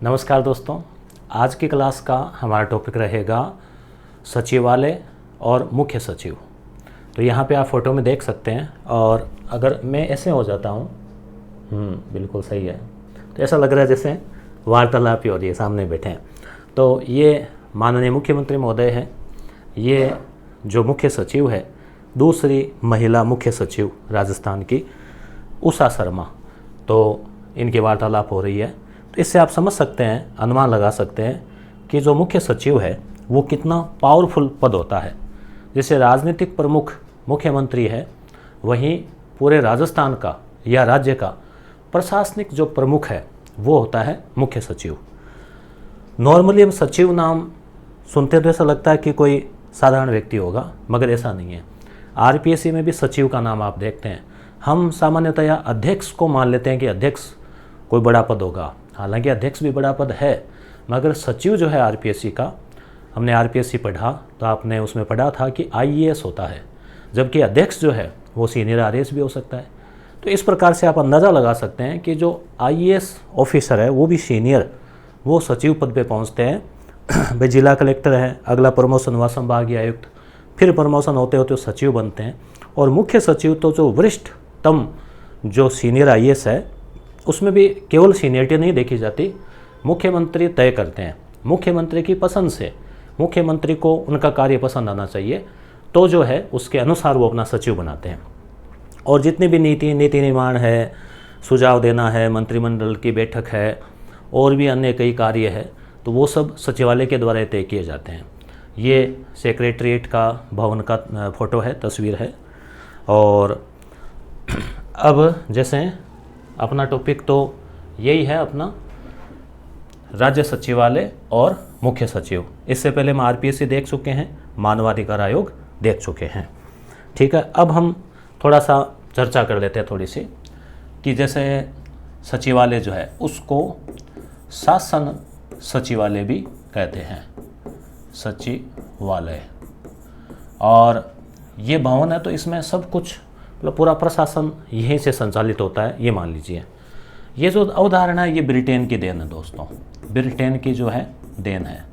नमस्कार दोस्तों, आज की क्लास का हमारा टॉपिक रहेगा सचिवालय और मुख्य सचिव। तो यहाँ पे आप फोटो में देख सकते हैं और अगर मैं ऐसे हो जाता हूँ, बिल्कुल सही है, तो ऐसा लग रहा है जैसे वार्तालाप ही हो रही है, सामने बैठे हैं। तो ये माननीय मुख्यमंत्री महोदय हैं, ये जो मुख्य सचिव है, दूसरी महिला मुख्य सचिव राजस्थान की उषा शर्मा, तो इनकी वार्तालाप हो रही है। तो इससे आप समझ सकते हैं, अनुमान लगा सकते हैं कि जो मुख्य सचिव है वो कितना पावरफुल पद होता है। जैसे राजनीतिक प्रमुख मुख्यमंत्री है, वहीं पूरे राजस्थान का या राज्य का प्रशासनिक जो प्रमुख है वो होता है मुख्य सचिव। नॉर्मली हम सचिव नाम सुनते हैं तो ऐसा लगता है कि कोई साधारण व्यक्ति होगा, मगर ऐसा नहीं है। आरपीएससी में भी सचिव का नाम आप देखते हैं। हम सामान्यतया अध्यक्ष को मान लेते हैं कि अध्यक्ष कोई बड़ा पद होगा, हालांकि अध्यक्ष भी बड़ा पद है, मगर सचिव जो है आरपीएससी का, हमने आरपीएससी पढ़ा तो आपने उसमें पढ़ा था कि आईएएस होता है, जबकि अध्यक्ष जो है वो सीनियर आरएएस भी हो सकता है। तो इस प्रकार से आप अंदाज़ा लगा सकते हैं कि जो आईएएस ऑफिसर है वो भी सीनियर, वो सचिव पद पे पहुंचते हैं। भाई जिला कलेक्टर है, अगला प्रमोशन हुआ संभागीय आयुक्त, फिर प्रमोशन होते होते सचिव बनते हैं। और मुख्य सचिव तो जो वरिष्ठतम जो सीनियर आईएएस है, उसमें भी केवल सीनियरिटी नहीं देखी जाती, मुख्यमंत्री तय करते हैं। मुख्यमंत्री की पसंद से, मुख्यमंत्री को उनका कार्य पसंद आना चाहिए, तो जो है उसके अनुसार वो अपना सचिव बनाते हैं। और जितनी भी नीति निर्माण है, सुझाव देना है, मंत्रिमंडल की बैठक है, और भी अन्य कई कार्य है, तो वो सब सचिवालय के द्वारा तय किए जाते हैं। ये सेक्रेटरीट का भवन का फोटो है, तस्वीर है। और अब जैसे अपना टॉपिक तो यही है, अपना राज्य सचिवालय और मुख्य सचिव। इससे पहले हम आरपीएससी देख चुके हैं, मानवाधिकार आयोग देख चुके हैं। ठीक है, अब हम थोड़ा सा चर्चा कर लेते हैं थोड़ी सी, कि जैसे सचिवालय जो है उसको शासन सचिवालय भी कहते हैं, सचिवालय। और ये भवन है तो इसमें सब कुछ, मतलब पूरा प्रशासन यहीं से संचालित होता है, ये मान लीजिए। ये जो अवधारणा है ये ब्रिटेन की देन है दोस्तों, ब्रिटेन की जो है देन है।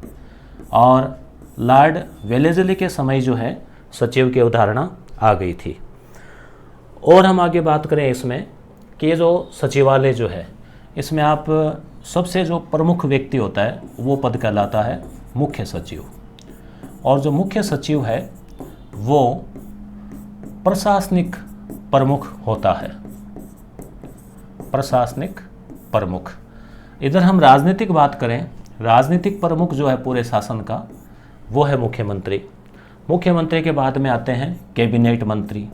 और लॉर्ड वेलेस्ली के समय जो है सचिव की अवधारणा आ गई थी। और हम आगे बात करें इसमें कि ये जो सचिवालय जो है, इसमें आप सबसे जो प्रमुख व्यक्ति होता है वो पद कहलाता है मुख्य सचिव। और जो मुख्य सचिव है वो प्रशासनिक प्रमुख होता है, प्रशासनिक प्रमुख। इधर हम राजनीतिक बात करें, राजनीतिक प्रमुख जो है पूरे शासन का वो है मुख्यमंत्री। मुख्यमंत्री के बाद में आते हैं कैबिनेट मंत्री,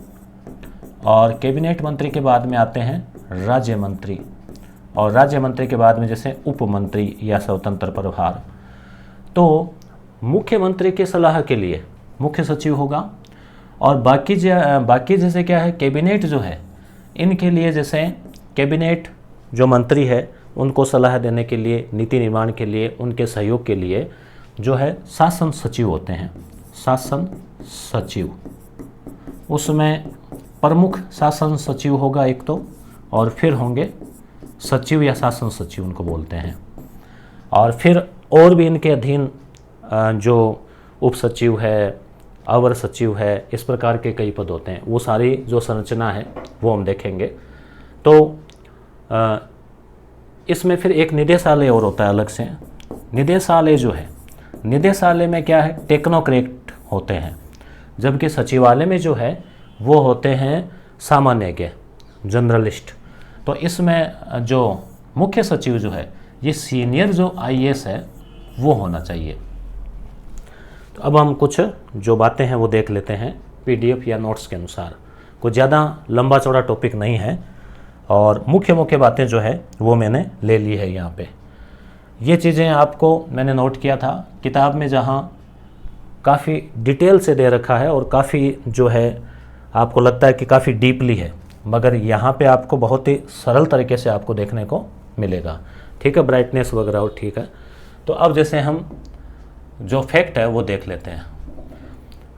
और कैबिनेट मंत्री के बाद में आते हैं राज्य मंत्री, और राज्य मंत्री के बाद में जैसे उप मंत्री या स्वतंत्र प्रभार। तो मुख्यमंत्री की सलाह के लिए मुख्य सचिव होगा। और बाकी जैसे क्या है, कैबिनेट जो है, इनके लिए जैसे कैबिनेट जो मंत्री है उनको सलाह देने के लिए, नीति निर्माण के लिए, उनके सहयोग के लिए जो है शासन सचिव होते हैं, शासन सचिव। उसमें प्रमुख शासन सचिव होगा एक तो, और फिर होंगे सचिव या शासन सचिव उनको बोलते हैं। और फिर और भी इनके अधीन जो उप सचिव है, अवर सचिव है, इस प्रकार के कई पद होते हैं। वो सारी जो संरचना है वो हम देखेंगे। तो इसमें फिर एक निदेशालय और होता है अलग से। निदेशालय जो है, निदेशालय में क्या है, टेक्नोक्रेट होते हैं, जबकि सचिवालय में जो है वो होते हैं सामान्यज्ञ, जनरलिस्ट। तो इसमें जो मुख्य सचिव जो है, ये सीनियर जो आईएएस है वो होना चाहिए। तो अब हम कुछ जो बातें हैं वो देख लेते हैं पीडीएफ या नोट्स के अनुसार। कुछ ज़्यादा लंबा चौड़ा टॉपिक नहीं है, और मुख्य बातें जो है वो मैंने ले ली है यहाँ पे। ये चीज़ें आपको मैंने नोट किया था किताब में, जहाँ काफ़ी डिटेल से दे रखा है और काफ़ी जो है आपको लगता है कि काफ़ी डीपली है, मगर यहाँ पे आपको बहुत ही सरल तरीके से आपको देखने को मिलेगा। ठीक है, ब्राइटनेस वगैरह और ठीक है। तो अब जैसे हम जो फैक्ट है वो देख लेते हैं।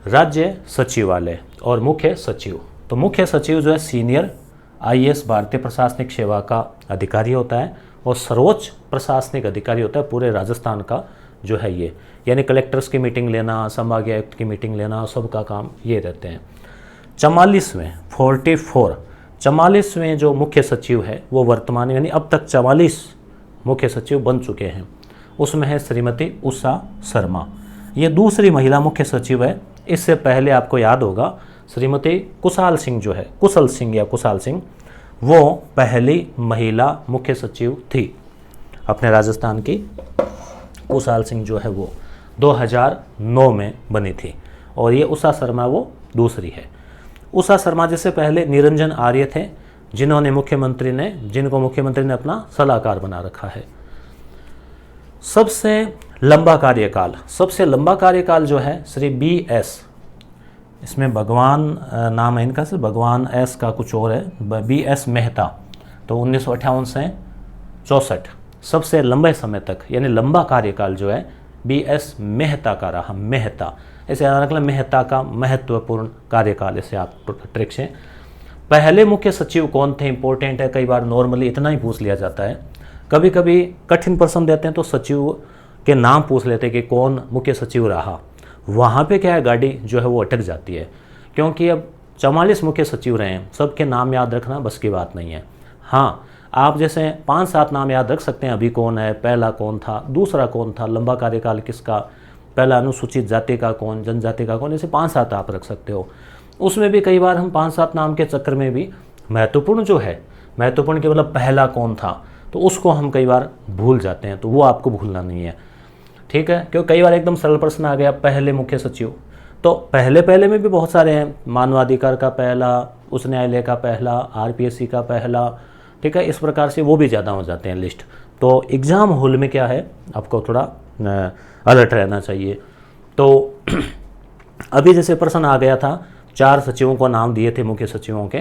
राज्य सचिवालय और मुख्य सचिव। तो मुख्य सचिव जो है सीनियर आईएएस भारतीय प्रशासनिक सेवा का अधिकारी होता है, और सर्वोच्च प्रशासनिक अधिकारी होता है पूरे राजस्थान का जो है ये, यानी कलेक्टर्स की मीटिंग लेना, संभागीय आयुक्त की मीटिंग लेना, सबका काम ये रहते हैं। 44वें जो मुख्य सचिव है वो वर्तमान यानी अब तक 44 मुख्य सचिव बन चुके हैं। उसमें है श्रीमती उषा शर्मा, ये दूसरी महिला मुख्य सचिव है। इससे पहले आपको याद होगा श्रीमती कुशाल सिंह जो है, कुशल सिंह या कुशाल सिंह, वो पहली महिला मुख्य सचिव थी अपने राजस्थान की। कुशाल सिंह जो है वो 2009 में बनी थी और ये उषा शर्मा वो दूसरी है। उषा शर्मा जैसे पहले निरंजन आर्य थे जिनको मुख्यमंत्री ने अपना सलाहकार बना रखा है। सबसे लंबा कार्यकाल जो है श्री BS, इसमें भगवान नाम है इनका, से भगवान एस का कुछ और है, BS मेहता, तो 1958 से 64 सबसे लंबे समय तक यानी लंबा कार्यकाल जो है BS मेहता का रहा। मेहता ऐसे याद रखना, मेहता का महत्वपूर्ण कार्यकाल, ऐसे आप ट्रिक से। पहले मुख्य सचिव कौन थे इंपॉर्टेंट है, कई बार नॉर्मली इतना ही पूछ लिया जाता है, कभी कभी कठिन प्रश्न देते हैं तो सचिव के नाम पूछ लेते हैं कि कौन मुख्य सचिव रहा। वहाँ पे क्या है, गाड़ी जो है वो अटक जाती है, क्योंकि अब 44 मुख्य सचिव रहे हैं, सबके नाम याद रखना बस की बात नहीं है। हाँ, आप जैसे 5-7 नाम याद रख सकते हैं, अभी कौन है, पहला कौन था, दूसरा कौन था, लंबा कार्यकाल किसका, पहला अनुसूचित जाति का कौन, जनजाति का कौन, ऐसे 5-7 आप रख सकते हो। उसमें भी कई बार हम 5-7 नाम के चक्कर में भी महत्वपूर्ण के मतलब पहला कौन था, तो उसको हम कई बार भूल जाते हैं, तो वो आपको भूलना नहीं है, ठीक है। क्योंकि कई बार एकदम सरल प्रश्न आ गया पहले मुख्य सचिव, तो पहले में भी बहुत सारे हैं, मानवाधिकार का पहला, उच्च न्यायालय का पहला, RPSC का पहला, ठीक है। इस प्रकार से वो भी ज़्यादा हो जाते हैं लिस्ट। तो एग्ज़ाम हॉल में क्या है, आपको थोड़ा अलर्ट रहना चाहिए। तो अभी जैसे प्रश्न आ गया था, 4 सचिवों को नाम दिए थे मुख्य सचिवों के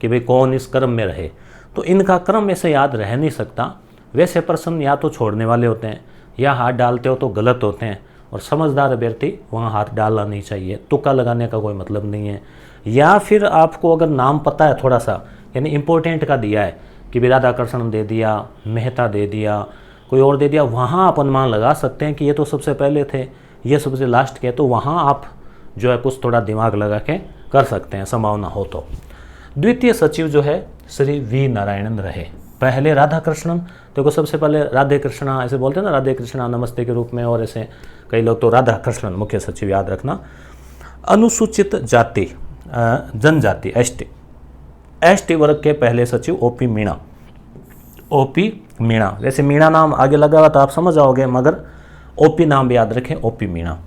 कि भाई कौन इस क्रम में रहे, तो इनका क्रम ऐसे याद रह नहीं सकता। वैसे प्रश्न या तो छोड़ने वाले होते हैं या हाथ डालते हो तो गलत होते हैं, और समझदार अभ्यर्थी वहाँ हाथ डालना नहीं चाहिए, तुक्का लगाने का कोई मतलब नहीं है। या फिर आपको अगर नाम पता है थोड़ा सा, यानी इम्पोर्टेंट का दिया है कि राधाकृष्णन दे दिया, मेहता दे दिया, कोई और दे दिया, वहाँ आप अनुमान लगा सकते हैं कि ये तो सबसे पहले थे, ये सबसे लास्ट के, तो वहाँ आप जो है कुछ थोड़ा दिमाग लगा के कर सकते हैं, संभावना हो तो। द्वितीय सचिव जो है श्री V नारायणन रहे। पहले राधाकृष्णन, देखो सबसे पहले राधे कृष्णा ऐसे बोलते हैं ना, राधे कृष्णा नमस्ते के रूप में, और ऐसे कई लोग, तो राधाकृष्णन मुख्य सचिव याद रखना। अनुसूचित जाति जनजाति ST वर्ग के पहले सचिव OP मीणा, वैसे मीणा नाम आगे लगा हुआ तो आप समझ आओगे, मगर OP नाम भी याद रखें, OP मीणा।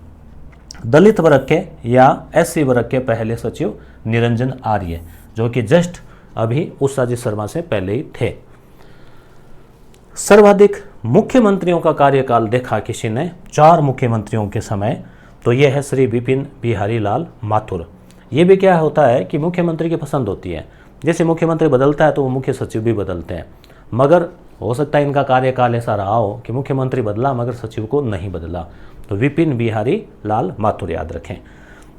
दलित वर्ग के या SC वर्ग के पहले सचिव निरंजन आर्य, जो कि जस्ट अभी उषा जी शर्मा से पहले ही थे। सर्वाधिक मुख्यमंत्रियों का कार्यकाल देखा किसी ने 4 मुख्यमंत्रियों के समय, तो यह है श्री विपिन बिहारी लाल माथुर। ये भी क्या होता है कि मुख्यमंत्री की पसंद होती है, जैसे मुख्यमंत्री बदलता है तो वो मुख्य सचिव भी बदलते हैं, मगर हो सकता है इनका कार्यकाल ऐसा रहा हो कि मुख्यमंत्री बदला मगर सचिव को नहीं बदला, तो विपिन बिहारी लाल माथुर याद रखें।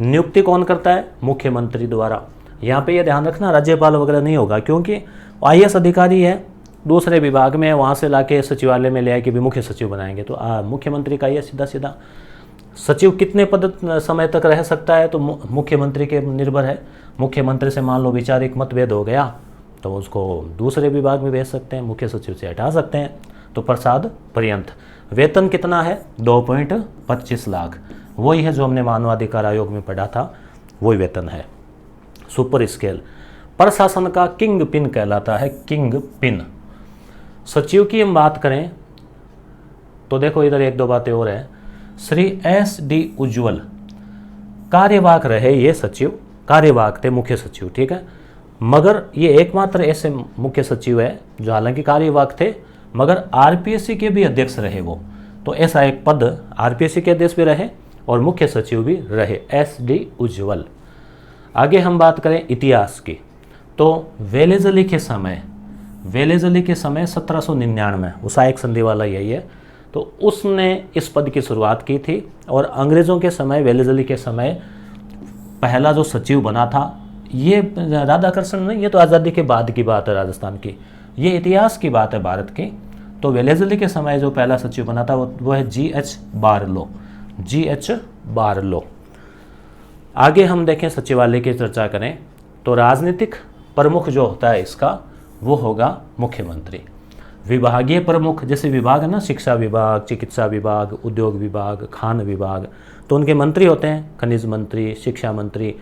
नियुक्ति कौन करता है, मुख्यमंत्री द्वारा। यहाँ पे ये ध्यान रखना, राज्यपाल वगैरह नहीं होगा, क्योंकि IAS अधिकारी है, दूसरे विभाग में, वहाँ से लाके सचिवालय में ले आए कि भी मुख्य सचिव बनाएंगे, तो मुख्यमंत्री का ये सीधा सचिव कितने पद समय तक रह सकता है, तो मुख्यमंत्री के निर्भर है। मुख्यमंत्री से मान लो वैचारिक मतभेद हो गया तो उसको दूसरे विभाग में भेज सकते हैं, मुख्य सचिव से हटा सकते हैं, तो प्रसाद पर्यंत। वेतन कितना है, 2.25 लाख, वही है जो हमने मानवाधिकार आयोग में पढ़ा था, वही वेतन है। सुपर स्केल प्रशासन का किंग पिन कहलाता है, किंग पिन। सचिव की हम बात करें तो देखो इधर 1-2 बातें और है। श्री SD उज्ज्वल कार्यवाहक रहे, ये सचिव कार्यवाहक थे, मुख्य सचिव, ठीक है, मगर ये एकमात्र ऐसे मुख्य सचिव है जो हालांकि कार्यवाहक थे मगर RPSC के भी अध्यक्ष रहे वो, तो ऐसा एक पद RPSC के अध्यक्ष भी रहे और मुख्य सचिव भी रहे, SD उज्ज्वल। आगे हम बात करें इतिहास की, तो वेलेजली के समय 1799, उसाइक संधि वाला यही है, तो उसने इस पद की शुरुआत की थी। और अंग्रेज़ों के समय, वेलेजली के समय पहला जो सचिव बना था ये राधाकृष्णन नहीं, ये तो आज़ादी के बाद की बात है राजस्थान की, ये इतिहास की बात है भारत की। तो वेलेज़ली के समय जो पहला सचिव बना था वो है G.H. बार्लो। G.H. बार्लो। आगे हम देखें सचिवालय की चर्चा करें तो राजनीतिक प्रमुख जो होता है इसका वो होगा मुख्यमंत्री। विभागीय प्रमुख जैसे विभाग है ना, शिक्षा विभाग, चिकित्सा विभाग, उद्योग विभाग, खान विभाग, तो उनके मंत्री होते हैं खनिज मंत्री, शिक्षा मंत्री।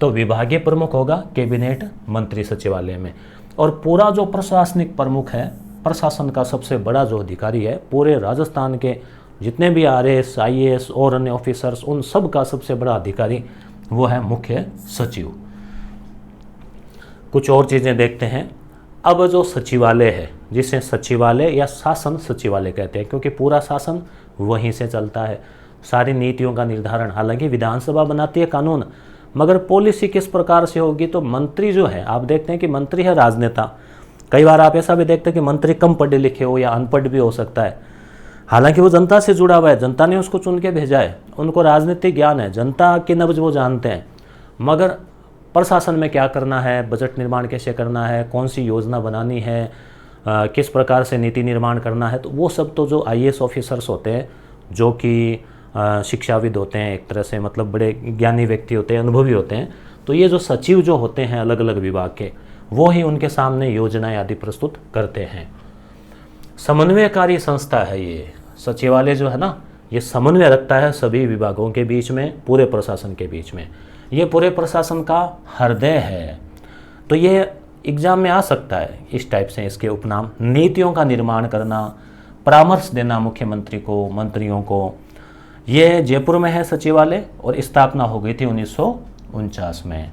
तो विभागीय प्रमुख होगा कैबिनेट मंत्री सचिवालय में। और पूरा जो प्रशासनिक प्रमुख है, प्रशासन का सबसे बड़ा जो अधिकारी है, पूरे राजस्थान के जितने भी RS, IAS और अन्य ऑफिसर्स, उन सब का सबसे बड़ा अधिकारी वो है मुख्य सचिव। कुछ और चीज़ें देखते हैं। अब जो सचिवालय है, जिसे सचिवालय या शासन सचिवालय कहते हैं, क्योंकि पूरा शासन वहीं से चलता है, सारी नीतियों का निर्धारण। हालांकि विधानसभा बनाती है कानून, मगर पॉलिसी किस प्रकार से होगी तो मंत्री जो है, आप देखते हैं कि मंत्री है राजनेता। कई बार आप ऐसा भी देखते हैं कि मंत्री कम पढ़े लिखे हो या अनपढ़ भी हो सकता है, हालांकि वो जनता से जुड़ा हुआ है, जनता ने उसको चुन के भेजा है, उनको राजनीतिक ज्ञान है, जनता की नब्ज वो जानते हैं। मगर प्रशासन में क्या करना है, बजट निर्माण कैसे करना है, कौन सी योजना बनानी है, किस प्रकार से नीति निर्माण करना है, तो वो सब तो जो IAS ऑफिसर्स होते हैं, जो कि शिक्षाविद होते हैं, एक तरह से मतलब बड़े ज्ञानी व्यक्ति होते हैं, अनुभवी होते हैं, तो ये जो सचिव जो होते हैं अलग अलग विभाग के, वो ही उनके सामने योजनाएं आदि प्रस्तुत करते हैं। समन्वयकारी संस्था है ये सचिवालय जो है ना, ये समन्वय रखता है सभी विभागों के बीच में, पूरे प्रशासन के बीच में। ये पूरे प्रशासन का हृदय है। तो ये एग्जाम में आ सकता है इस टाइप से, इसके उपनाम। नीतियों का निर्माण करना, परामर्श देना मुख्यमंत्री को, मंत्रियों को। ये जयपुर में है सचिवालय और स्थापना हो गई थी 1949 में।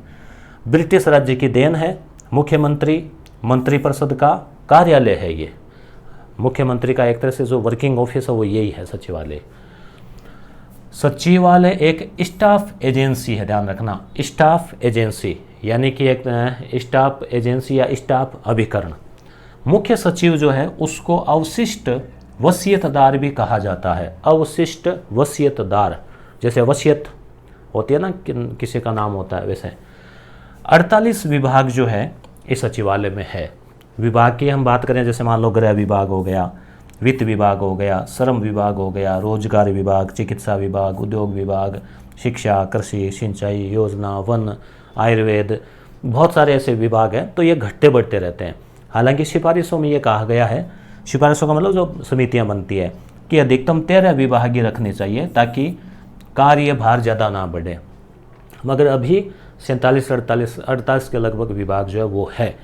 ब्रिटिश राज्य की देन है। मुख्यमंत्री मंत्रिपरिषद का कार्यालय है ये। मुख्यमंत्री का एक तरह से जो वर्किंग ऑफिस है वो यही है सचिवालय। सचिवालय एक स्टाफ एजेंसी है, ध्यान रखना, स्टाफ एजेंसी, यानी कि एक स्टाफ एजेंसी या स्टाफ अभिकरण। मुख्य सचिव जो है उसको अवशिष्ट वसीयतदार भी कहा जाता है। अवशिष्ट वसीयतदार, जैसे वसीयत होती है ना, किसी का नाम होता है, वैसे 48 विभाग जो है इस सचिवालय में है। विभाग की हम बात करें, जैसे मान लो गृह विभाग हो गया, वित्त विभाग हो गया, श्रम विभाग हो गया, रोजगार विभाग, चिकित्सा विभाग, उद्योग विभाग, शिक्षा, कृषि, सिंचाई, योजना, वन, आयुर्वेद, बहुत सारे ऐसे विभाग हैं। तो ये घटते बढ़ते रहते हैं। हालांकि सिफारिशों में ये कहा गया है, सिफारिशों का मतलब जो समितियां बनती है, कि अधिकतम 13 विभाग ही रखने चाहिए ताकि कार्य भार ज़्यादा ना बढ़े। मगर अभी 47-48 के लगभग विभाग जो है वो है।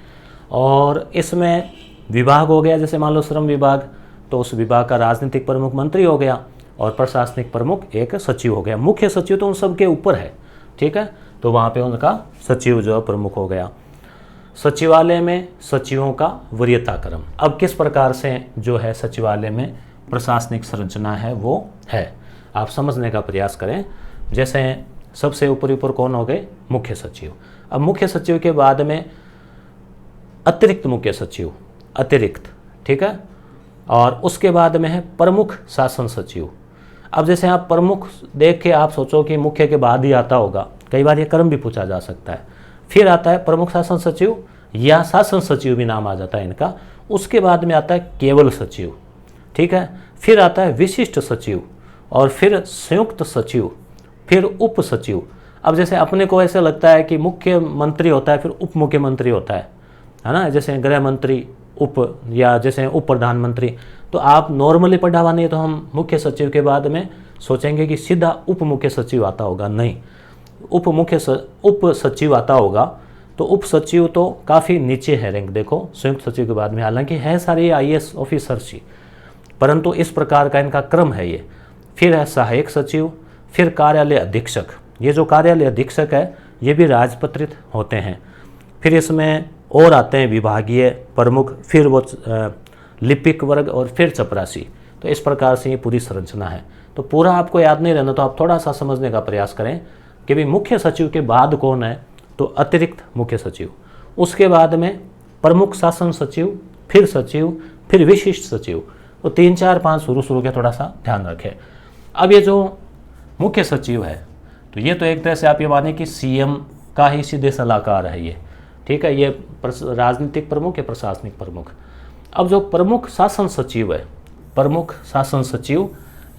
और इसमें विभाग हो गया, जैसे मान लो श्रम विभाग, तो उस विभाग का राजनीतिक प्रमुख मंत्री हो गया और प्रशासनिक प्रमुख एक सचिव हो गया। मुख्य सचिव तो उन सब के ऊपर है, ठीक है, तो वहाँ पे उनका सचिव जो है प्रमुख हो गया। सचिवालय में सचिवों का वरीयता क्रम। अब किस प्रकार से जो है सचिवालय में प्रशासनिक संरचना है वो है, आप समझने का प्रयास करें। जैसे सबसे ऊपर कौन हो गए, मुख्य सचिव। अब मुख्य सचिव के बाद में अतिरिक्त मुख्य सचिव, अतिरिक्त, ठीक है, और उसके बाद में है प्रमुख शासन सचिव। अब जैसे आप प्रमुख देख के आप सोचो कि मुख्य के बाद ही आता होगा, कई बार ये क्रम भी पूछा जा सकता है। फिर आता है प्रमुख शासन सचिव या शासन सचिव भी नाम आ जाता है इनका। उसके बाद में आता है केवल सचिव, ठीक है, फिर आता है विशिष्ट सचिव और फिर संयुक्त सचिव, फिर उप सचिव। अब जैसे अपने को ऐसे लगता है कि मुख्यमंत्री होता है, फिर उप मुख्यमंत्री होता है ना, जैसे गृह मंत्री उप, या जैसे उप प्रधानमंत्री। तो आप नॉर्मली पढ़ा हुआ नहीं तो हम मुख्य सचिव के बाद में सोचेंगे कि सीधा उप मुख्य सचिव आता होगा, नहीं, उप सचिव आता होगा। तो उप सचिव तो काफ़ी नीचे है रैंक, देखो संयुक्त सचिव के बाद में। हालांकि है सारे IAS ऑफिसर्स ही, परंतु इस प्रकार का इनका क्रम है ये। फिर है सहायक सचिव, फिर कार्यालय अधीक्षक। ये जो कार्यालय अधीक्षक है ये भी राजपत्रित होते हैं। फिर इसमें और आते हैं विभागीय प्रमुख, फिर वो लिपिक वर्ग और फिर चपरासी। तो इस प्रकार से ये पूरी संरचना है। तो पूरा आपको याद नहीं रहना, तो आप थोड़ा सा समझने का प्रयास करें कि भाई मुख्य सचिव के बाद कौन है, तो अतिरिक्त मुख्य सचिव, उसके बाद में प्रमुख शासन सचिव, फिर विशिष्ट सचिव। तो 3, 4, 5 शुरू के थोड़ा सा ध्यान रखें। अब ये जो मुख्य सचिव है, तो ये तो एक तरह से आप ये माने कि CM का ही सीधे सलाहकार है ये, ठीक है। ये राजनीतिक प्रमुख या प्रशासनिक प्रमुख। अब जो प्रमुख शासन सचिव है, प्रमुख शासन सचिव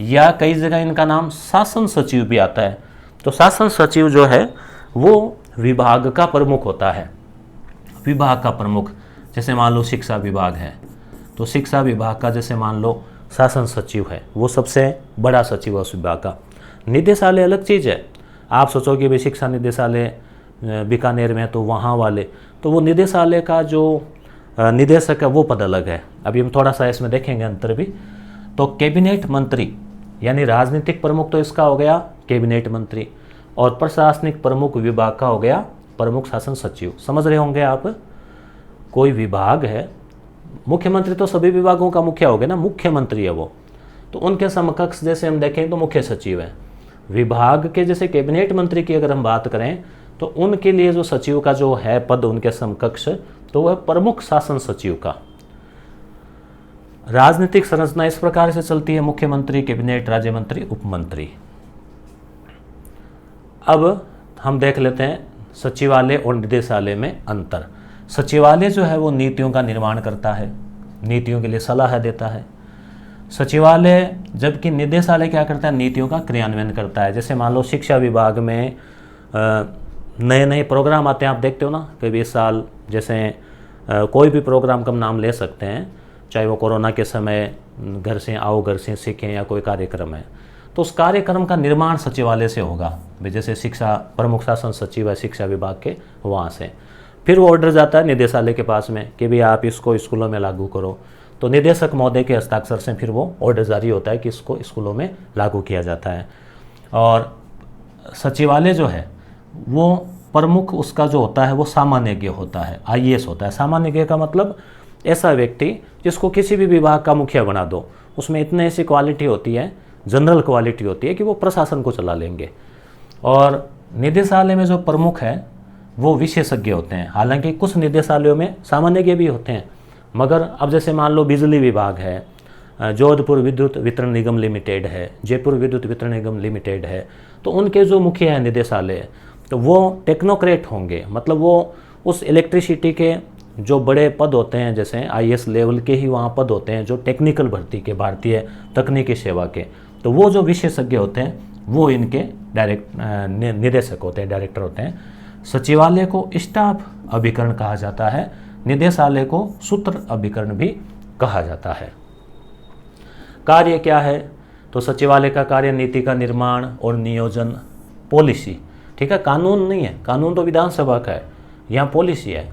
या कई जगह इनका नाम शासन सचिव भी आता है, तो शासन सचिव जो है वो विभाग का प्रमुख होता है। विभाग का प्रमुख, जैसे मान लो शिक्षा विभाग है तो शिक्षा विभाग का जैसे मान लो शासन सचिव है, वो सबसे बड़ा सचिव है उस विभाग का। निदेशालय अलग चीज़ है। आप सोचोगे भाई शिक्षा निदेशालय बीकानेर में तो वहाँ वाले, तो वो निदेशालय का जो निदेशक है वो पद अलग है। अभी हम थोड़ा सा इसमें देखेंगे अंतर भी। तो कैबिनेट मंत्री यानी राजनीतिक प्रमुख तो इसका हो गया कैबिनेट मंत्री, और प्रशासनिक प्रमुख विभाग का हो गया प्रमुख शासन सचिव। समझ रहे होंगे आप, कोई विभाग है, मुख्यमंत्री तो सभी विभागों का मुखिया हो गया ना, मुख्यमंत्री है वो, तो उनके समकक्ष जैसे हम देखें तो मुख्य सचिव है। विभाग के जैसे कैबिनेट मंत्री की अगर हम बात करें तो उनके लिए जो सचिव का जो है पद उनके समकक्ष, तो वह प्रमुख शासन सचिव का। राजनीतिक संरचना इस प्रकार से चलती है, मुख्यमंत्री, कैबिनेट, राज्य मंत्री, उपमंत्री। अब हम देख लेते हैं सचिवालय और निदेशालय में अंतर। सचिवालय जो है वो नीतियों का निर्माण करता है, नीतियों के लिए सलाह देता है सचिवालय, जबकि निदेशालय क्या करता है, नीतियों का क्रियान्वयन करता है। जैसे मान लो शिक्षा विभाग में नए नए प्रोग्राम आते हैं, आप देखते हो ना कभी इस साल, जैसे कोई भी प्रोग्राम का नाम ले सकते हैं, चाहे वो कोरोना के समय घर से आओ घर से सीखें या कोई कार्यक्रम है, तो उस कार्यक्रम का निर्माण सचिवालय से होगा। भाई जैसे शिक्षा प्रमुख शासन सचिव है शिक्षा विभाग के, वहाँ से फिर वो ऑर्डर जाता है निदेशालय के पास में कि भाई आप इसको स्कूलों में लागू करो, तो निदेशक महोदय के हस्ताक्षर से फिर वो ऑर्डर जारी होता है कि इसको स्कूलों में लागू किया जाता है। और सचिवालय जो है वो प्रमुख उसका जो होता है वो सामान्यज्ञ होता है, IAS होता है। सामान्यज्ञ का मतलब ऐसा व्यक्ति जिसको किसी भी विभाग का मुखिया बना दो, उसमें इतने ऐसी क्वालिटी होती है, जनरल क्वालिटी होती है कि वो प्रशासन को चला लेंगे। और निदेशालय में जो प्रमुख है वो विशेषज्ञ होते हैं। हालांकि कुछ निदेशालयों में सामान्यज्ञ भी होते हैं, मगर अब जैसे मान लो बिजली विभाग है, जोधपुर विद्युत वितरण निगम लिमिटेड है, जयपुर विद्युत वितरण निगम लिमिटेड है, तो उनके जो मुखिया है निदेशालय, तो वो टेक्नोक्रेट होंगे। मतलब वो उस इलेक्ट्रिसिटी के जो बड़े पद होते हैं, जैसे IAS लेवल के ही वहाँ पद होते हैं जो टेक्निकल भर्ती के, भारतीय तकनीकी सेवा के, तो वो जो विशेषज्ञ होते हैं वो इनके निदेशक होते हैं, डायरेक्टर होते हैं। सचिवालय को स्टाफ अभिकरण कहा जाता है, निदेशालय को सूत्र अभिकरण भी कहा जाता है। कार्य क्या है, तो सचिवालय का कार्य नीति का निर्माण और नियोजन, पॉलिसी, ठीक है, कानून नहीं है, कानून तो विधानसभा का है, यहाँ पॉलिसी है।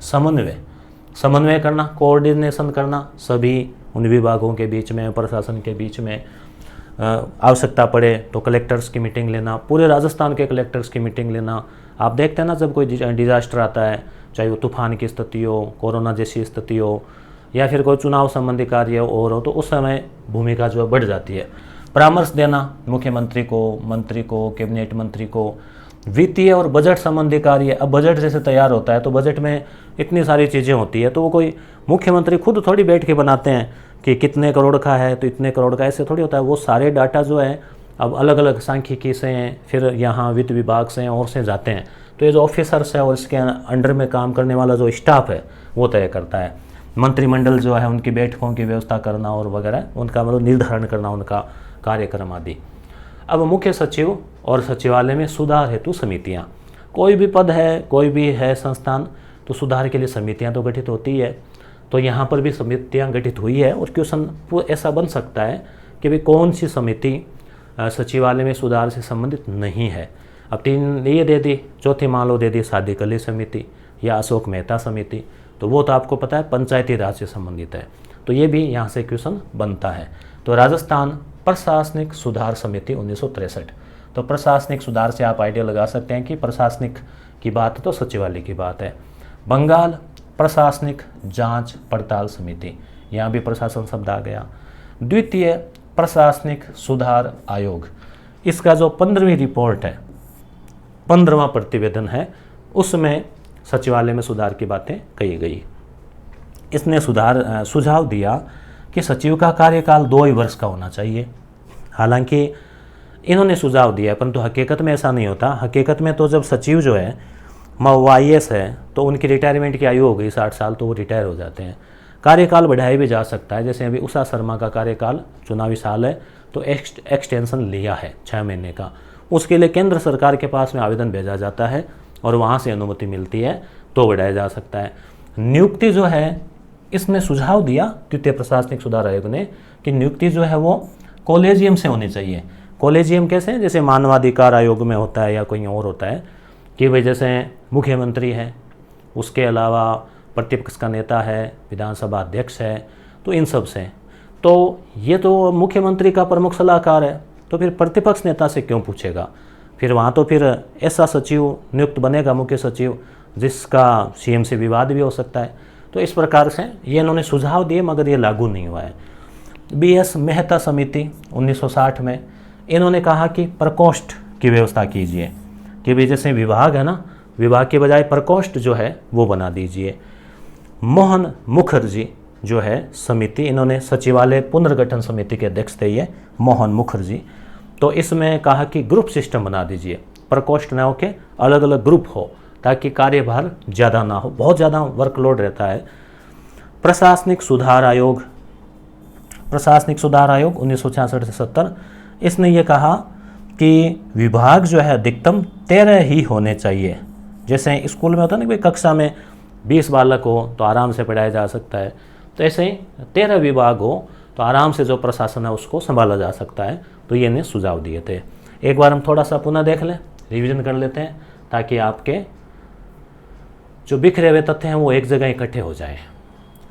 समन्वय करना, कोऑर्डिनेशन करना सभी उन विभागों के बीच में, प्रशासन के बीच में। आवश्यकता पड़े तो कलेक्टर्स की मीटिंग लेना, पूरे राजस्थान के कलेक्टर्स की मीटिंग लेना। आप देखते हैं ना जब कोई डिजास्टर आता है, चाहे वो तूफान की स्थिति हो, कोरोना जैसी स्थिति हो, या फिर कोई चुनाव संबंधी कार्य और हो, तो उस समय भूमिका जो है बढ़ जाती है। परामर्श देना मुख्यमंत्री को, मंत्री को, कैबिनेट मंत्री को। वित्तीय और बजट संबंधी कार्य, अब बजट जैसे तैयार होता है तो बजट में इतनी सारी चीज़ें होती है, तो वो कोई मुख्यमंत्री खुद थोड़ी बैठ के बनाते हैं कि कितने करोड़ का है तो इतने करोड़ का, ऐसे थोड़ी होता है। वो सारे डाटा जो है अब अलग अलग सांख्यिकी से हैं, फिर यहाँ वित्त विभाग से हैं और से जाते हैं, तो ये जो ऑफिसर्स है और इसके अंडर में काम करने वाला जो स्टाफ है वो तय करता है। मंत्रिमंडल जो है उनकी बैठकों की व्यवस्था करना और वगैरह, उनका मतलब निर्धारण करना, उनका कार्यक्रम आदि। अब मुख्य सचिव और सचिवालय में सुधार हेतु समितियाँ, कोई भी पद है, कोई भी है संस्थान, तो सुधार के लिए समितियाँ तो गठित होती है। तो यहाँ पर भी समितियाँ गठित हुई है, और क्वेश्चन ऐसा बन सकता है कि भाई कौन सी समिति सचिवालय में सुधार से संबंधित नहीं है। अब 3 ये दे दी, चौथी मान लो दे दी सादिक अली समिति या अशोक मेहता समिति, तो वो तो आपको पता है पंचायती राज से संबंधित है, तो ये भी यहाँ से क्वेश्चन बनता है। तो राजस्थान प्रशासनिक सुधार समिति 1963, तो प्रशासनिक सुधार से आप आइडिया लगा सकते हैं कि प्रशासनिक की बात है तो सचिवालय की बात है। बंगाल प्रशासनिक जांच पड़ताल समिति, यहाँ भी प्रशासन शब्द आ गया। द्वितीय प्रशासनिक सुधार आयोग, इसका जो 15वीं रिपोर्ट है, 15वां प्रतिवेदन है, उसमें सचिवालय में सुधार की बातें कही गई। इसने सुझाव दिया कि सचिव का कार्यकाल 2 ही वर्ष का होना चाहिए। हालांकि इन्होंने सुझाव दिया, परंतु हकीकत में ऐसा नहीं होता। हकीकत में तो जब सचिव जो है वो IAS है तो उनकी रिटायरमेंट की आयु हो गई 60 साल, तो वो रिटायर हो जाते हैं। कार्यकाल बढ़ाया भी जा सकता है। जैसे अभी उषा शर्मा का कार्यकाल चुनावी साल है तो एक्सटेंशन लिया है 6 महीने का, उसके लिए केंद्र सरकार के पास में आवेदन भेजा जाता है और वहाँ से अनुमति मिलती है तो बढ़ाया जा सकता है। नियुक्ति जो है इसमें सुझाव दिया तृतीय प्रशासनिक सुधार आयोग ने कि नियुक्ति जो है वो कॉलेजियम से होनी चाहिए। कॉलेजियम कैसे, जैसे मानवाधिकार आयोग में होता है या कोई और होता है कि भाई जैसे मुख्यमंत्री है, उसके अलावा प्रतिपक्ष का नेता है, विधानसभा अध्यक्ष है, तो इन सब से, तो ये तो मुख्यमंत्री का प्रमुख सलाहकार है, तो फिर प्रतिपक्ष नेता से क्यों पूछेगा। फिर वहाँ तो फिर ऐसा सचिव नियुक्त बनेगा मुख्य सचिव जिसका सीएम से विवाद भी हो सकता है। तो इस प्रकार से ये इन्होंने सुझाव दिए मगर ये लागू नहीं हुआ है। बीएस मेहता समिति 1960 में इन्होंने कहा कि प्रकोष्ठ की व्यवस्था कीजिए कि भाई जैसे विभाग है ना, विभाग के बजाय प्रकोष्ठ जो है वो बना दीजिए। मोहन मुखर्जी जो है समिति, इन्होंने सचिवालय पुनर्गठन समिति के अध्यक्ष थे ये मोहन मुखर्जी। तो इसमें कहा कि ग्रुप सिस्टम बना दीजिए, प्रकोष्ठ न हो के अलग अलग ग्रुप हो ताकि कार्यभार ज़्यादा ना हो, बहुत ज़्यादा वर्कलोड रहता है। प्रशासनिक सुधार आयोग 1966 से 70, इसने ये कहा कि विभाग जो है अधिकतम 13 ही होने चाहिए। जैसे स्कूल में होता है ना कि कक्षा में 20 बालक हो तो आराम से पढ़ाया जा सकता है, तो ऐसे ही 13 विभाग हो तो आराम से जो प्रशासन है उसको संभाला जा सकता है। तो ये ने सुझाव दिए थे। एक बार हम थोड़ा सा पुनः देख लें, रिवीजन कर लेते हैं ताकि आपके जो बिखरे हुए तथ्य हैं वो एक जगह इकट्ठे हो जाए।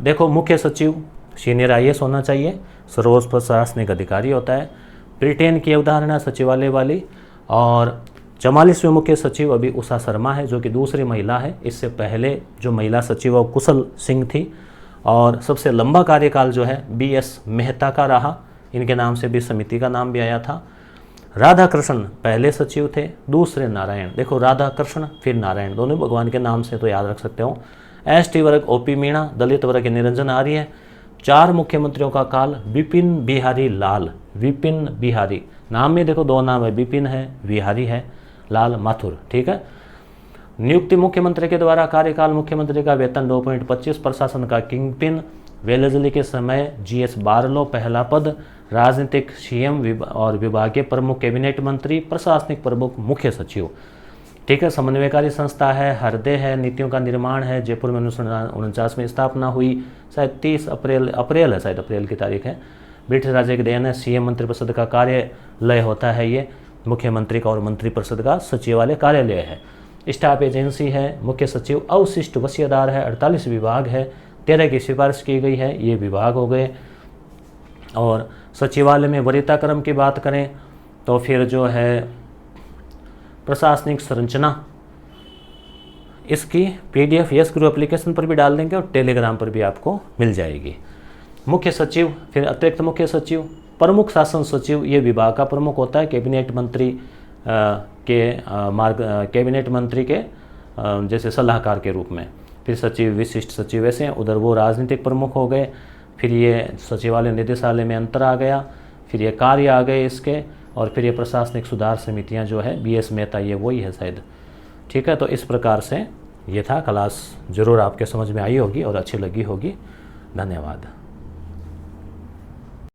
देखो, मुख्य सचिव सीनियर IAS होना चाहिए, सर्वोच्च प्रशासनिक अधिकारी होता है। ब्रिटेन की अवधारणा सचिवालय वाली, और 44वें मुख्य सचिव अभी उषा शर्मा है जो कि दूसरी महिला है। इससे पहले जो महिला सचिव वो कुशल सिंह थी। और सबसे लंबा कार्यकाल जो है BS मेहता का रहा, इनके नाम से भी समिति का नाम भी आया था। राधा कृष्ण पहले सचिव थे, दूसरे नारायण। देखो, राधा कृष्ण फिर नारायण, दोनों भगवान के नाम से तो याद रख सकते हो। ST वर्ग OP मीणा, दलित वर्ग निरंजन आर्य। 4 मुख्यमंत्रियों का काल विपिन बिहारी लाल, विपिन बिहारी नाम में देखो 2 नाम है, विपिन है, बिहारी है, लाल माथुर, ठीक है। नियुक्ति मुख्यमंत्री के द्वारा, कार्यकाल मुख्यमंत्री का वेतन 2.25, प्रशासन का किंगपिन, वेलेजली के समय GS बारलो पहला पद, राजनीतिक CM और विभागीय प्रमुख कैबिनेट मंत्री, प्रशासनिक प्रमुख मुख्य सचिव, ठीक है। समन्वयकारी संस्था है, हृदय है, नीतियों का निर्माण है। जयपुर में 1949 में स्थापना हुई, शायद 30 अप्रैल है, शायद अप्रैल की तारीख है। ब्रिटिश राज्य की देन है। CM मंत्रिपरिषद का कार्यालय होता है ये, मुख्यमंत्री का और मंत्रिपरिषद का सचिवालय कार्यालय है। स्टाफ एजेंसी है, मुख्य सचिव अवशिष्ट वसीयदार है, 48 विभाग है, 13 की सिफारिश की गई है, ये विभाग हो गए। और सचिवालय में वरीयता क्रम की बात करें तो फिर जो है प्रशासनिक संरचना, इसकी PDF यस गुरु एप्लीकेशन पर भी डाल देंगे और टेलीग्राम पर भी आपको मिल जाएगी। मुख्य सचिव, फिर अतिरिक्त मुख्य सचिव, प्रमुख शासन सचिव, ये विभाग का प्रमुख होता है, कैबिनेट मंत्री कैबिनेट मंत्री के जैसे सलाहकार के रूप में। फिर सचिव, विशिष्ट सचिव, ऐसे उधर वो राजनीतिक प्रमुख हो गए। फिर ये सचिवालय निदेशालय में अंतर आ गया, फिर ये कार्य आ गए इसके, और फिर ये प्रशासनिक सुधार समितियां जो है BS मेहता, ये वही है शायद, ठीक है। तो इस प्रकार से ये था। क्लास जरूर आपके समझ में आई होगी और अच्छी लगी होगी। धन्यवाद।